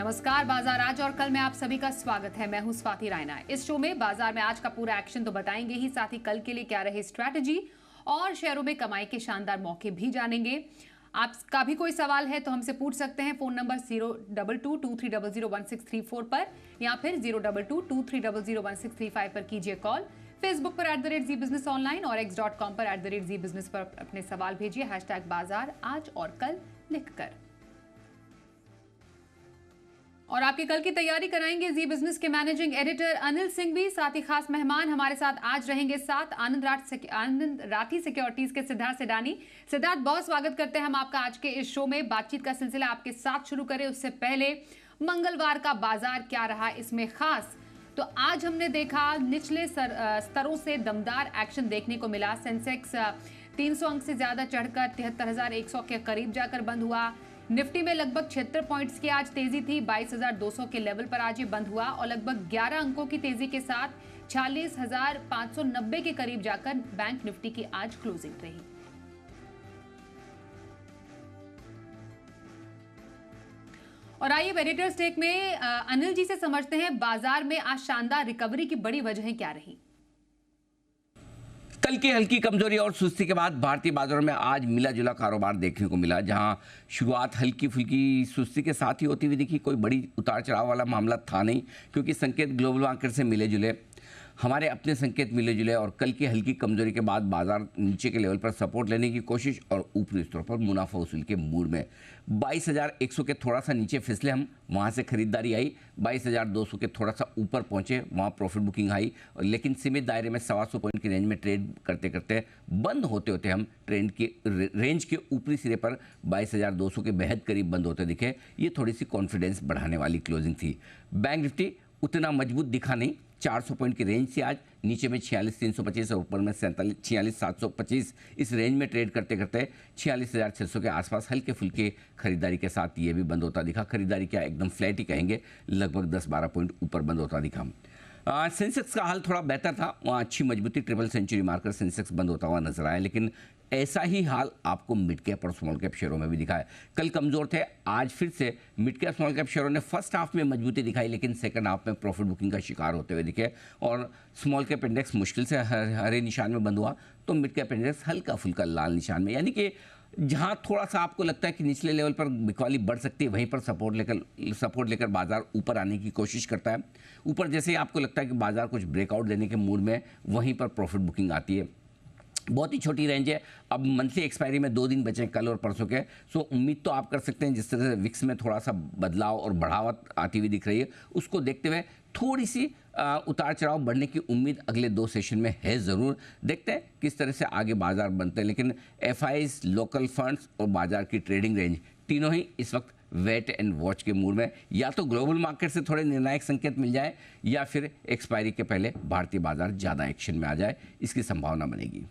नमस्कार। बाजार आज और कल में आप सभी का स्वागत है। मैं हूं स्वाति रायना। इस शो में बाजार में आज का पूरा एक्शन तो बताएंगे ही, साथ ही कल के लिए क्या रहे स्ट्रैटेजी और शेयरों में कमाई के शानदार मौके भी जानेंगे। आपका भी कोई सवाल है तो हमसे पूछ सकते हैं। फोन नंबर 02223001634 पर या फिर 02223001635 पर कीजिए कॉल। फेसबुक पर @जी बिजनेस ऑनलाइन और x.com पर @जी बिजनेस पर अपने सवाल भेजिए #बाजार आज और कल लिखकर। और आपकी कल की तैयारी कराएंगे जी बिजनेस के मैनेजिंग एडिटर अनिल सिंह भी। साथ ही खास मेहमान हमारे साथ आज रहेंगे आनंद राठी सिक्योरिटीज के सिद्धार्थ सिडानी। सिद्धार्थ, बहुत स्वागत करते हैं हम आपका आज के इस शो में। बातचीत का सिलसिला आपके साथ शुरू करें उससे पहले मंगलवार का बाजार क्या रहा इसमें खास, तो आज हमने देखा निचले स्तरों से दमदार एक्शन देखने को मिला। सेंसेक्स 300 अंक से ज्यादा चढ़कर 73,100 के करीब जाकर बंद हुआ। निफ्टी में लगभग 76 पॉइंट्स की आज तेजी थी, 22,200 के लेवल पर आज ये बंद हुआ और लगभग 11 अंकों की तेजी के साथ 46,590 के करीब जाकर बैंक निफ्टी की आज क्लोजिंग रही। और आइए एडिटर्स टेक में अनिल जी से समझते हैं बाजार में आज शानदार रिकवरी की बड़ी वजहें क्या रही। कल की हल्की कमजोरी और सुस्ती के बाद भारतीय बाजारों में आज मिला जुला कारोबार देखने को मिला, जहां शुरुआत हल्की फुल्की सुस्ती के साथ ही होती हुई दिखी। कोई बड़ी उतार चढ़ाव वाला मामला था नहीं, क्योंकि संकेत ग्लोबल मार्केट से मिले जुले, हमारे अपने संकेत मिले जुले और कल की हल्की कमजोरी के बाद बाजार नीचे के लेवल पर सपोर्ट लेने की कोशिश और ऊपरी स्तरों पर मुनाफा वसूल के मूड में 22,100 के थोड़ा सा नीचे फिसले हम, वहाँ से खरीदारी आई। 22,200 के थोड़ा सा ऊपर पहुँचे, वहाँ प्रॉफिट बुकिंग आई, लेकिन सीमित दायरे में 125 पॉइंट की रेंज में ट्रेड करते करते बंद होते होते हम ट्रेंड की रेंज के ऊपरी सिरे पर 22,200 के बेहद करीब बंद होते दिखे। ये थोड़ी सी कॉन्फिडेंस बढ़ाने वाली क्लोजिंग थी। बैंक निफ्टी उतना मजबूत दिखा नहीं, 400 पॉइंट की रेंज से आज नीचे में 46,325 और ऊपर में 46,725 इस रेंज में ट्रेड करते करते 46,600 के आसपास हल्के फुल्के खरीदारी के साथ ये भी बंद होता दिखा। खरीदारी क्या, एकदम फ्लैट ही कहेंगे, लगभग 10-12 पॉइंट ऊपर बंद होता दिखा। सेंसेक्स का हाल थोड़ा बेहतर था, वहाँ अच्छी मजबूती ट्रिपल सेंचुरी मारकर सेंसेक्स बंद होता हुआ नजर आया, लेकिन ऐसा ही हाल आपको मिड कैप और स्मॉल कैप शेयरों में भी दिखा है। कल कमजोर थे, आज फिर से मिड कैप स्मॉल कैप शेयरों ने फर्स्ट हाफ में मजबूती दिखाई, लेकिन सेकंड हाफ में प्रॉफिट बुकिंग का शिकार होते हुए दिखे और स्मॉल कैप इंडेक्स मुश्किल से हरे निशान में बंद हुआ, तो मिड कैप इंडेक्स हल्का फुल्का लाल निशान में। यानी कि जहां थोड़ा सा आपको लगता है कि निचले लेवल पर बिकवाली बढ़ सकती है, वहीं पर सपोर्ट लेकर बाजार ऊपर आने की कोशिश करता है। ऊपर जैसे ही आपको लगता है कि बाजार कुछ ब्रेकआउट देने के मूड में, वहीं पर प्रॉफिट बुकिंग आती है। बहुत ही छोटी रेंज है, अब मंथली एक्सपायरी में 2 दिन बचे कल और परसों के, सो उम्मीद तो आप कर सकते हैं जिस तरह से विक्स में थोड़ा सा बदलाव और बढ़ावत आती हुई दिख रही है, उसको देखते हुए थोड़ी सी उतार चढ़ाव बढ़ने की उम्मीद अगले 2 सेशन में है ज़रूर। देखते हैं किस तरह से आगे बाजार बनते हैं, लेकिन एफआईज, लोकल फंड्स और बाजार की ट्रेडिंग रेंज तीनों ही इस वक्त वेट एंड वॉच के मूड में। या तो ग्लोबल मार्केट से थोड़े निर्णायक संकेत मिल जाए या फिर एक्सपायरी के पहले भारतीय बाजार ज़्यादा एक्शन में आ जाए, इसकी संभावना बनेगी।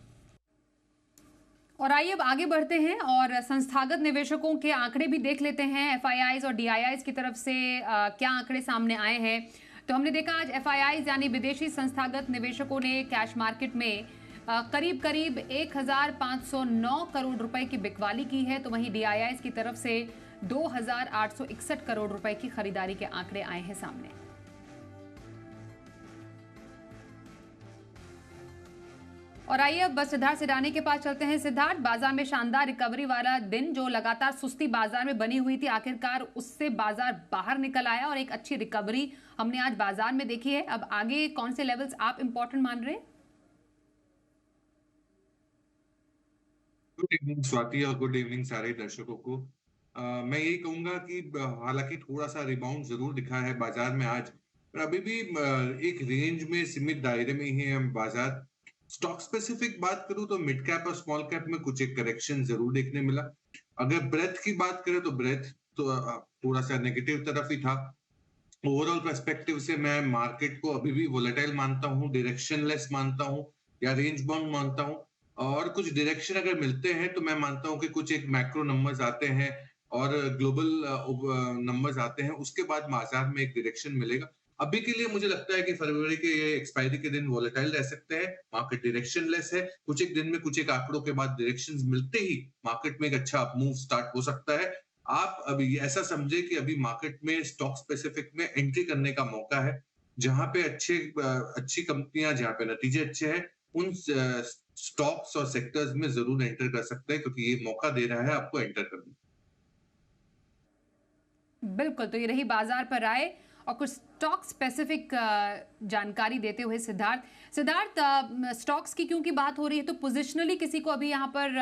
और आइए अब आगे बढ़ते हैं और संस्थागत निवेशकों के आंकड़े भी देख लेते हैं। एफआईआईज और डीआईआईज की तरफ से क्या आंकड़े सामने आए हैं, तो हमने देखा आज एफआईआईज यानी विदेशी संस्थागत निवेशकों ने कैश मार्केट में करीब 1,509 करोड़ रुपए की बिकवाली की है, तो वहीं डीआईआईज की तरफ से 2,861 करोड़ रुपए की खरीदारी के आंकड़े आए हैं सामने। और आइए अब सिद्धार्थ सिडानी के पास चलते हैं। सिद्धार्थ, बाजार में शानदार रिकवरी वाला दिन, जो लगातार सुस्ती बाजार में बनी हुई थी, आखिरकार उससे बाजार बाहर निकल आया और एक अच्छी रिकवरी हमने आज बाजार में देखी है। अब आगे कौन से लेवल्स आप इंपॉर्टेंट मान रहे हैं? गुड इवनिंग स्वाति और गुड इवनिंग सारे दर्शकों को। मैं यही कहूंगा कि हालांकि थोड़ा सा रिबाउंड जरूर दिखा है बाजार में आज, पर अभी भी एक रेंज में सीमित दायरे में ही है बाजार। स्टॉक स्पेसिफिक बात करूं तो मिड कैप और स्मॉल कैप में कुछ एक करेक्शन जरूर देखने मिला। अगर ब्रेथ की बात करें तो ब्रेथ तो थोड़ा सा नेगेटिव तरफ ही था। ओवरऑल पर्सपेक्टिव से मैं मार्केट को अभी भी वोलेटाइल मानता हूं, डायरेक्शनलेस मानता हूं या रेंज बाउंड मानता हूं। और कुछ डायरेक्शन अगर मिलते हैं तो मैं मानता हूं कि कुछ एक मैक्रो नंबर्स आते हैं और ग्लोबल नंबर्स आते हैं, उसके बाद बाजार में एक डायरेक्शन मिलेगा। अभी के लिए मुझे लगता है कि फरवरी के ये एक्सपायरी के दिन वोलेटाइल रह सकते हैं, मार्केट डायरेक्शनलेस है। कुछ एक दिन में कुछ एक आंकड़ों के बाद डायरेक्शंस मिलते ही मार्केट में एक अच्छा अपमूव स्टार्ट हो सकता है। आप अभी ऐसा समझे कि अभी मार्केट में स्टॉक स्पेसिफिक में एंट्री करने का मौका है, जहां पे अच्छी कंपनियां, जहां पे नतीजे अच्छे हैं, उन स्टॉक्स और सेक्टर्स में जरूर एंटर कर सकते हैं, क्योंकि ये मौका दे रहा है आपको एंटर करने। बिल्कुल, तो ये रही बाजार पर राय और कुछ स्टॉक स्पेसिफिक जानकारी देते हुए सिद्धार्थ स्टॉक्स की क्योंकि बात हो रही है, तो पोजिशनली किसी को अभी यहाँ पर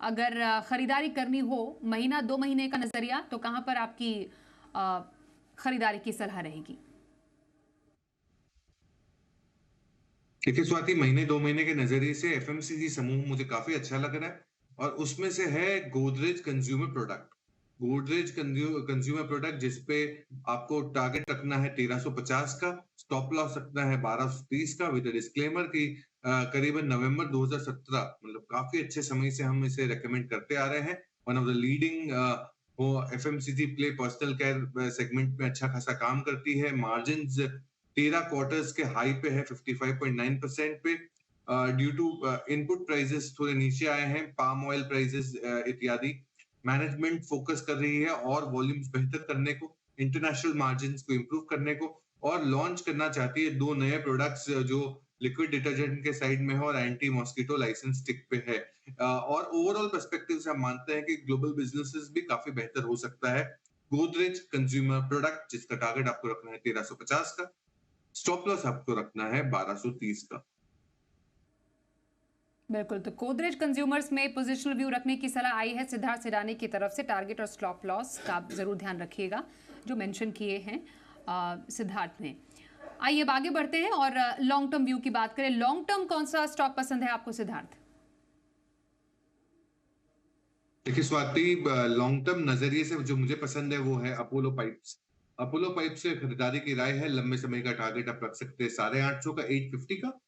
अगर खरीदारी करनी हो, महीना 2 महीने का नजरिया, तो कहाँ पर आपकी खरीदारी की सलाह रहेगी? देखिए स्वाति, महीने 2 महीने के नजरिए से एफएमसीजी समूह मुझे काफी अच्छा लग रहा है, और उसमें से है Godrej consumer product. Godrej consumer product, जिसपे आपको टारगेट रखना है 1350 का, स्टॉप लॉस रखना है 1230 का, विद डिस्क्लेमर की करीबन नवंबर 2017, मतलब काफी अच्छे समय से हम इसे रेकमेंड करते आ रहे हैं। वन ऑफ द लीडिंग वो FMCG play personal care segment में अच्छा खासा काम करती है। मार्जिन 13 क्वार्टर्स के हाई पे है, 55.9% पे, ड्यू टू इनपुट प्राइसेस थोड़े नीचे आए हैं, पाम ऑयल प्राइसेस इत्यादि। मैनेजमेंट फोकस कर रही है और वॉल्यूम्स बेहतर करने को, इंटरनेशनल मार्जिन को इंप्रूव करने को, और लॉन्च करना चाहती है 2 नए प्रोडक्ट्स जो लिक्विड डिटर्जेंट के साइड में है और एंटी मॉस्किटो लाइसेंस स्टिक पे है। और ओवरऑल पर्सपेक्टिव से हम मानते हैं कि ग्लोबल बिजनेसेस भी काफी बेहतर हो सकता है। गोदरेज कंज्यूमर प्रोडक्ट, जिसका टारगेट आपको रखना है 1350 का, स्टॉप लॉस आपको रखना है 1230 का। बिल्कुल, तो गोदरेज कंज्यूमर्स में पोजिशनल व्यू रखने की सलाह आई है सिद्धार्थ सिडानी की तरफ से। टारगेट और स्टॉप लॉस का जरूर ध्यान रखिएगा जो मेंशन किए हैं सिद्धार्थ ने। आइए अब आगे बढ़ते हैं और लॉन्ग टर्म व्यू की बात करें। लॉन्ग टर्म कौन सा स्टॉक पसंद है आपको सिद्धार्थ? देखिए स्वाति, लॉन्ग टर्म नजरिए से जो मुझे पसंद है वो है अपोलो पाइप्स। अपोलो पाइप से खरीदारी की राय है। लंबे समय का टारगेट आप रख सकते हैं 850 का, 850 का।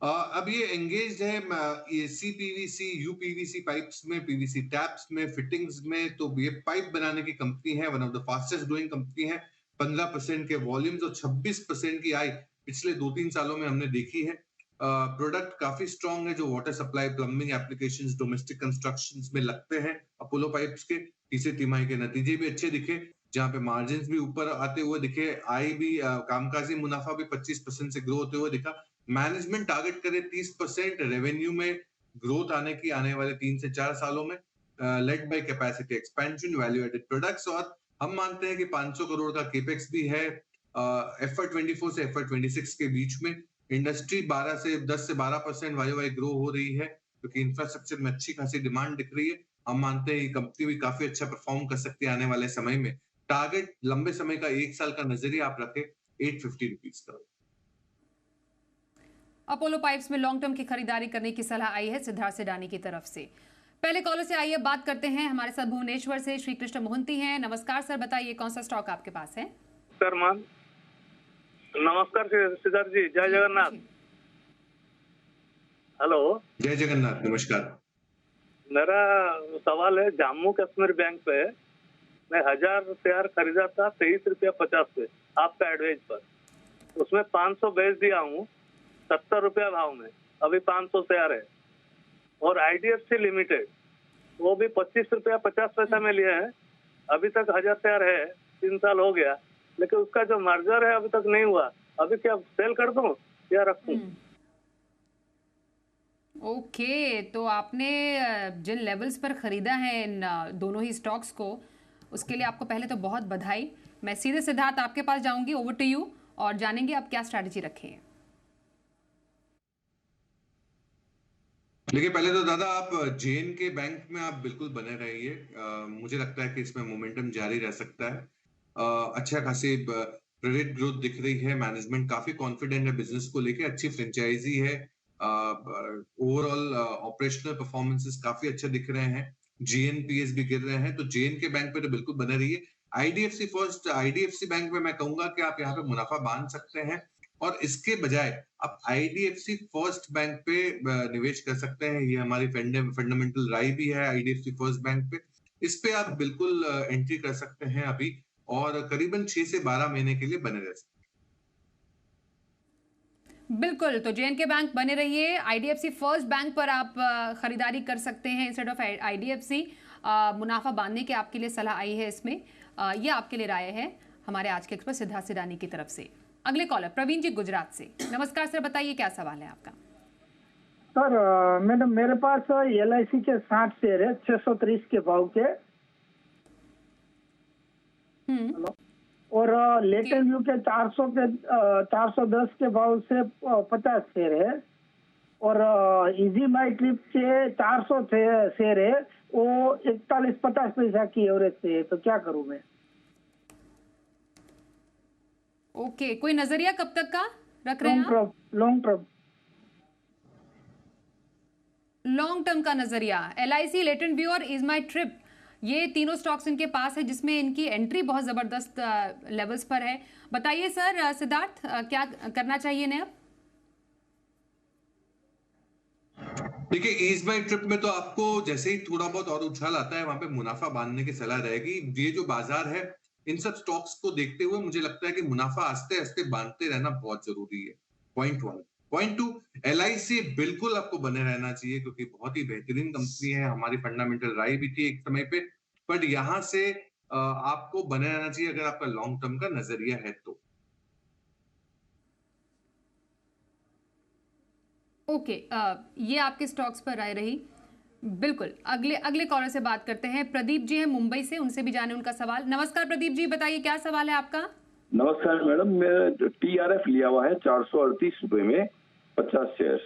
अब ये एंगेज है सी पीवीसी, यूपीवीसी पाइप्स में, पीवीसी टैप्स में, फिटिंग्स में। तो ये पाइप बनाने की कंपनी है, one of the fastest growing company है। 15% के वॉल्यूम्स और 26% की आय पिछले 2-3 सालों में हमने देखी है। प्रोडक्ट काफी स्ट्रॉन्ग है, जो water supply, plumbing applications, domestic constructions में लगते हैं अपोलो पाइप्स के। तीसरे तिमाही के नतीजे भी अच्छे दिखे, जहां पे मार्जिन भी ऊपर आते हुए दिखे, आय भी, कामकाजी मुनाफा भी 25% से ग्रो होते हुए दिखा। मैनेजमेंट टारगेट करे 30% रेवेन्यू में ग्रोथ आने की आने वाले 3 से 4 सालों में, led by capacity expansion, value added products. और हम मानते हैं कि 500 करोड़ का केपेक्स भी है एफआई 24 से एफआई 26 के बीच में। इंडस्ट्री 10 से 12% वाई ग्रो हो रही है, क्योंकि इंफ्रास्ट्रक्चर में अच्छी खासी डिमांड दिख रही है। हम मानते हैं ये कंपनी भी काफी अच्छा परफॉर्म कर सकती है आने वाले समय में। टारगेट लंबे समय का 1 साल का नजरिया आप रखें 850 रुपीज का। अपोलो पाइप्स में लॉन्ग टर्म की खरीदारी करने की सलाह आई है सिद्धार्थ सिडानी की तरफ से। पहले कॉलर से आइए बात करते हैं। हमारे साथ भुवनेश्वर से श्री कृष्ण मोहंती हैं। नमस्कार सर, बताइए कौन सा स्टॉक आपके पास है? सर मान नमस्कार सिद्धार्थ जी, जय जगन्नाथ। हेलो, जय जगन्नाथ, नमस्कार। मेरा सवाल है, जम्मू कश्मीर बैंक पे मैं 1000 शेयर खरीदा था 23 रुपया 50 पे आपका एडवाइस पर। उसमें 500 बेच दिया हूँ 70 रुपया भाव में, अभी 500 शेयर है। और आईडीएफसी लिमिटेड वो भी 25 रुपया 50 पैसा में लिए हैं, अभी तक 1000 शेयर है, 3 साल हो गया, लेकिन उसका जो मर्जर है अभी तक नहीं हुआ। अभी क्या सेल कर दूं या रखूं? ओके, तो आपने जिन लेवल्स पर खरीदा है इन दोनों ही स्टॉक्स को, उसके लिए आपको पहले तो बहुत बधाई। मैं सीधे सिद्धार्थ आपके पास जाऊंगी, ओवर टू यू, और जानेंगे आप क्या स्ट्रैटेजी रखे हैं। देखिए, पहले तो दादा आप जेएन के बैंक में आप बिल्कुल बने रहिए। मुझे लगता है कि इसमें मोमेंटम जारी रह सकता है। अच्छा खासी क्रेडिट ग्रोथ दिख रही है, मैनेजमेंट काफी कॉन्फिडेंट है बिजनेस को लेके, अच्छी फ्रेंचाइजी है, ओवरऑल ऑपरेशनल परफॉर्मेंसेस काफी अच्छे दिख रहे हैं, जीएनपीएस भी गिर रहे हैं, तो जेएन के बैंक पे तो बिल्कुल बने रहिए। आईडीएफसी बैंक में मैं कहूंगा कि आप यहाँ पे मुनाफा बांध सकते हैं, और इसके बजाय आप आईडीएफसी फर्स्ट बैंक पे निवेश कर सकते हैं। ये हमारी फंडामेंटल राय भी है आईडीएफसी फर्स्ट बैंक पे। इस पे आप बिल्कुल एंट्री कर सकते हैं अभी, और करीबन 6 से 12 महीने के लिए बने रह सकते हैं। बिल्कुल, तो जेएनके बैंक बने रहिए। आईडीएफसी फर्स्ट बैंक पर आप खरीदारी कर सकते हैं इंस्टेड ऑफ आईडीएफसी। मुनाफा बांधने की आपके लिए सलाह आई है इसमें। ये आपके लिए राय है हमारे आज के एक्सपर्ट सिद्धार्थ सिडानी की तरफ से। अगले कॉलर प्रवीण जी गुजरात से। नमस्कार सर, बताइए क्या सवाल है आपका। सर मैडम मेरे पास LIC के 60 शेयर है 630 के भाव के। हेलो। और लेटेस्ट व्यू के 410 के भाव से 50 शेयर है। और इजी माई ट्रिप के 400 शेयर है, वो 41.50 पैसा की एवरेज से है, तो क्या करूं मैं? ओके, कोई नजरिया कब तक का रख रहे हैं आप? लॉन्ग टर्म का नजरिया। LIC, लेटेंट व्यू और इज माई ट्रिप, ये तीनों स्टॉक्स इनके पास है जिसमें इनकी एंट्री बहुत जबरदस्त लेवल्स पर है। बताइए सर सिद्धार्थ, क्या करना चाहिए इन्हें अब? देखिए, ईज माई ट्रिप में तो आपको जैसे ही थोड़ा बहुत और उछाल आता है वहां पे मुनाफा बांधने की सलाह रहेगी। ये जो बाजार है, इन सब स्टॉक्स को देखते हुए मुझे लगता है कि मुनाफा आस्ते आस्ते बांधते रहना बहुत जरूरी है। पॉइंट 1। पॉइंट 2, LIC बिल्कुल आपको बने रहना चाहिए क्योंकि बहुत ही बेहतरीन कंपनी है। हमारी फंडामेंटल राय भी थी एक समय पे, बट यहां से आपको बने रहना चाहिए अगर आपका लॉन्ग टर्म का नजरिया है तो। ओके, ये आपके स्टॉक्स पर राय रही। बिल्कुल, अगले कॉलर से बात करते हैं। प्रदीप जी हैं मुंबई से, उनसे भी जाने उनका सवाल। नमस्कार प्रदीप जी, बताइए क्या सवाल है आपका। नमस्कार मैडम, मैं TRF लिया हुआ है 438 रुपए में 50 शेयर्स।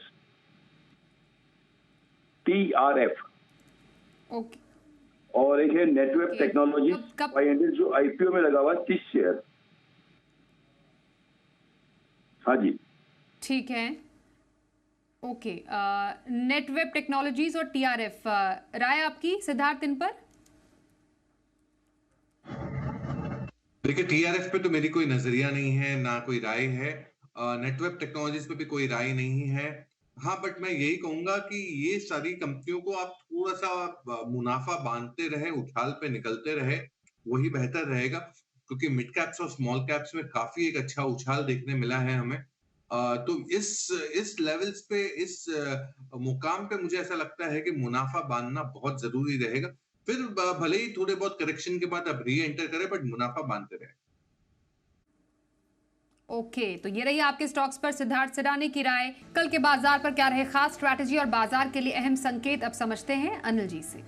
TRF। ओके। और एक है नेटवेब टेक्नोलॉजी 500 जो IPO में लगा हुआ है 30 शेयर। हाँ जी, ठीक है। ओके, नेटवेब टेक्नोलॉजीज और TRF, राय आपकी सिद्धार्थ इन पर? देखिए, TRF पे तो मेरी कोई नजरिया नहीं है, ना कोई राय है। नेटवेब टेक्नोलॉजीज पे भी कोई राय नहीं है। हाँ, बट मैं यही कहूंगा कि ये सारी कंपनियों को आप थोड़ा सा मुनाफा बांधते रहे, उछाल पे निकलते रहे, वही बेहतर रहेगा। क्योंकि मिड कैप्स और स्मॉल कैप्स में काफी एक अच्छा उछाल देखने मिला है हमें। तो इस लेवल्स पे, इस मुकाम पे मुझे ऐसा लगता है कि मुनाफा बांधना बहुत जरूरी रहेगा। फिर भले ही थोड़े बहुत करेक्शन के बाद आप री एंटर करें, बट मुनाफा बांधते रहे। ओके, तो ये रही आपके स्टॉक्स पर सिद्धार्थ सिडानी की राय। कल के बाजार पर क्या रहे खास स्ट्रैटेजी और बाजार के लिए अहम संकेत, अब समझते हैं अनिल जी से।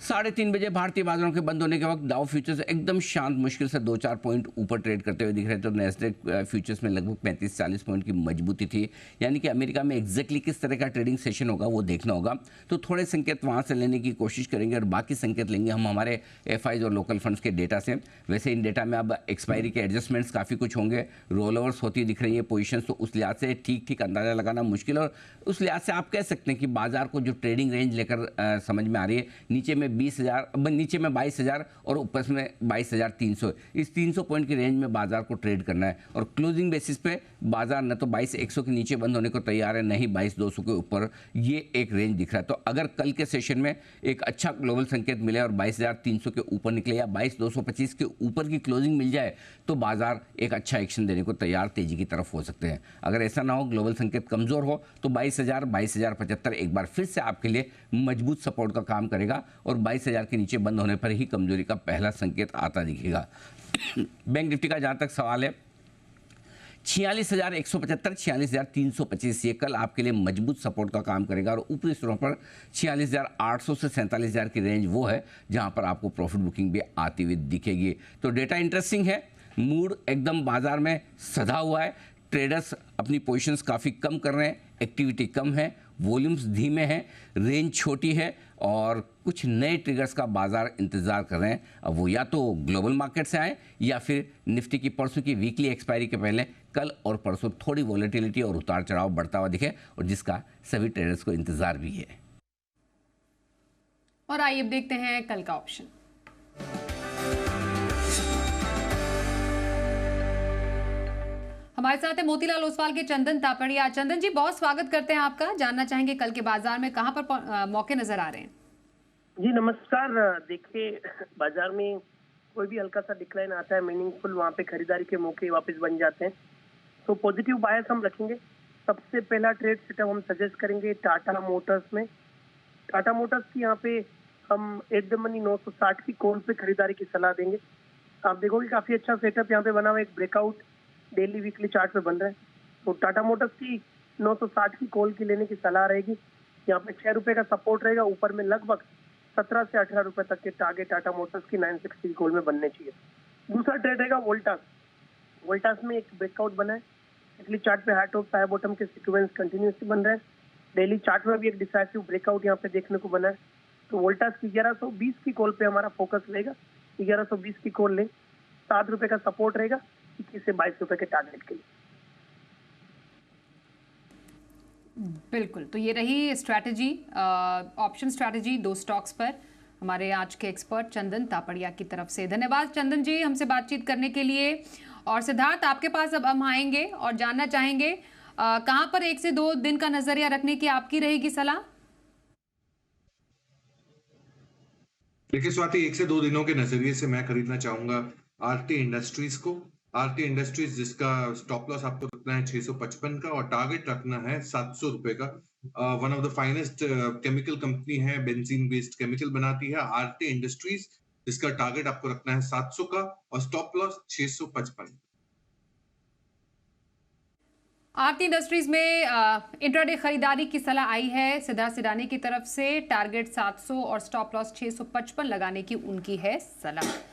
3:30 बजे भारतीय बाजारों के बंद होने के वक्त डाउ फ्यूचर्स एकदम शांत, मुश्किल से 2-4 पॉइंट ऊपर ट्रेड करते हुए दिख रहे थे। तो नैस्डैक फ्यूचर्स में लगभग 35-40 पॉइंट की मजबूती थी। यानी कि अमेरिका में एग्जैक्टली किस तरह का ट्रेडिंग सेशन होगा वो देखना होगा। तो थोड़े संकेत वहाँ से लेने की कोशिश करेंगे और बाकी संकेत लेंगे हम हमारे FIs और लोकल फंड्स के डेटा से। वैसे इन डेटा में अब एक्सपायरी के एडजस्टमेंट्स काफ़ी कुछ होंगे, रोल ओवर्स होती दिख रही है पोजिशन, तो उस लिहाज से ठीक अंदाज़ा लगाना मुश्किल। और उस लिहाज से आप कह सकते हैं कि बाजार को जो ट्रेडिंग रेंज लेकर समझ में आ रही है, नीचे में 20,000, नीचे में 22,000 और ऊपर में 22,300, इस 300 पॉइंट की रेंज में बाजार को ट्रेड करना है। और क्लोजिंग बेसिस पे बाजार न तो 22,100 के नीचे बंद होने को तैयार है, नहीं 22,200 के ऊपर, ये एक रेंज दिख रहा है। तो अगर कल के सेशन में एक अच्छा ग्लोबल संकेत मिले और 22,300 के ऊपर निकले या 22,225 के ऊपर की क्लोजिंग मिल जाए तो बाजार एक अच्छा एक्शन देने को तैयार, तेजी की तरफ हो सकते हैं। अगर ऐसा ना हो, ग्लोबल संकेत कमजोर हो, तो 22,000, 22,075 एक बार फिर से आपके लिए मजबूत सपोर्ट का काम करेगा और 22,000 के नीचे बंद होने पर ही कमजोरी का पहला संकेत आता दिखेगा। बैंक निफ्टी का जहां तक सवाल है, 46,175, 46,325 ये कल आपके लिए मजबूत सपोर्ट का काम करेगा और ऊपरी स्तरों पर 46,800 से 47,000 की रेंज वो है जहां पर आपको प्रॉफिट बुकिंग भी आती हुई दिखेगी। तो डेटा इंटरेस्टिंग है, मूड एकदम बाजार में सधा हुआ है, ट्रेडर्स अपनी पोजीशंस काफ़ी कम कर रहे हैं, एक्टिविटी कम है, वॉल्यूम्स धीमे हैं, रेंज छोटी है और कुछ नए ट्रिगर्स का बाजार इंतजार कर रहे हैं। अब वो या तो ग्लोबल मार्केट से आए या फिर निफ्टी की परसों की वीकली एक्सपायरी के पहले कल और परसों थोड़ी वॉलेटिलिटी और उतार चढ़ाव बढ़ता हुआ दिखे, और जिसका सभी ट्रेडर्स को इंतजार भी है। और आइए अब देखते हैं कल का ऑप्शन। हमारे साथ है मोतीलाल ओसवाल के चंदन तापड़िया। चंदन जी, बहुत स्वागत करते हैं आपका। जानना चाहेंगे कल के बाजार में कहां पर मौके नजर आ रहे हैं? जी नमस्कार। देखिए, बाजार में कोई भी हल्का सा डिक्लाइन आता है मीनिंगफुल, वहाँ पे खरीदारी के मौके वापस बन जाते हैं, तो पॉजिटिव बायस हम रखेंगे। सबसे पहला ट्रेड सेटअप हम सजेस्ट करेंगे टाटा मोटर्स में टाटा मोटर्स की यहाँ पे हम एट द मनी 960 की कॉल पे खरीदारी की सलाह देंगे। आप देखोगे काफी अच्छा सेटअप यहाँ पे बना हुआ है, एक ब्रेकआउट डेली वीकली चार्ट पे बन रहा है। तो टाटा मोटर्स की 960 की कॉल की लेने की सलाह रहेगी। यहाँ पे 6 रुपए का सपोर्ट रहेगा, ऊपर में लगभग 17 से 18 रुपए तक के टारगेट टाटा मोटर्स की 960 की कॉल में बनने चाहिए। दूसरा ट्रेड रहेगा वोल्टास। वोल्टास में एक ब्रेकआउट बना है, वीकली चार्ट पे हाई टॉप हाई बॉटम के सीक्वेंस कंटिन्यूसली बन रहे हैं। डेली चार्ट में भी एक डिसाइसिव ब्रेकआउट यहाँ पे देखने को बना है। तो वोल्टास की 1120 की कॉल पे हमारा फोकस रहेगा। 1120 की कॉल ले, 7 रुपए का सपोर्ट रहेगा 21 से 22 रुपए के टारगेट के लिए। बिल्कुल, तो ये रही स्ट्रैटेजी, ऑप्शन स्ट्रैटेजी 2 स्टॉक्स पर हमारे आज के एक्सपर्ट चंदन तापड़िया की तरफ से। धन्यवाद चंदन जी हमसे बातचीत करने के लिए। और सिद्धार्थ आपके पास अब हम आएंगे और जानना चाहेंगे कहां पर 1 से 2 दिन का नजरिया रखने की आपकी रहेगी सलाह? देखिए स्वाति, 1 से 2 दिनों के नजरिए से मैं खरीदना चाहूंगा आरटी इंडस्ट्रीज को। आरटी इंडस्ट्रीज जिसका स्टॉप लॉस आपको रखना है 655 का और टारगेट रखना है 700 रुपए का। One of the finest chemical company है, बेंजीन बेस्ड केमिकल बनाती है आरटी इंडस्ट्रीज, जिसका टारगेट आपको रखना है 700 का और स्टॉप लॉस 655। आरती इंडस्ट्रीज में इंट्राडे खरीदारी की सलाह आई है सिद्धार्थ सिडानी की तरफ से। टारगेट 700 और स्टॉप लॉस 655 लगाने की उनकी है सलाह।